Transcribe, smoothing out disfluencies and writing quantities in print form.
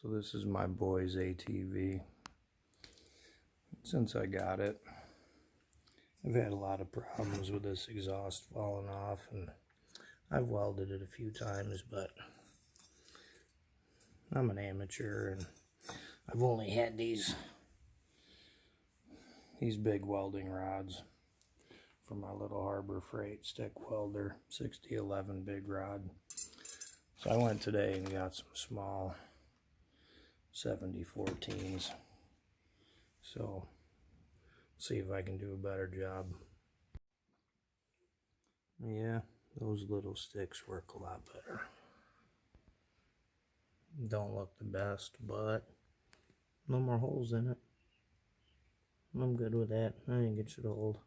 So this is my boy's ATV. Since I got it, I've had a lot of problems with this exhaust falling off, and I've welded it a few times, but I'm an amateur and I've only had these big welding rods for my little Harbor Freight stick welder 6011 big rod. So I went today and got some small 7014s. So see if I can do a better job. Yeah, those little sticks work a lot better. Don't look the best, but no more holes in it. I'm good with that. I think it should hold.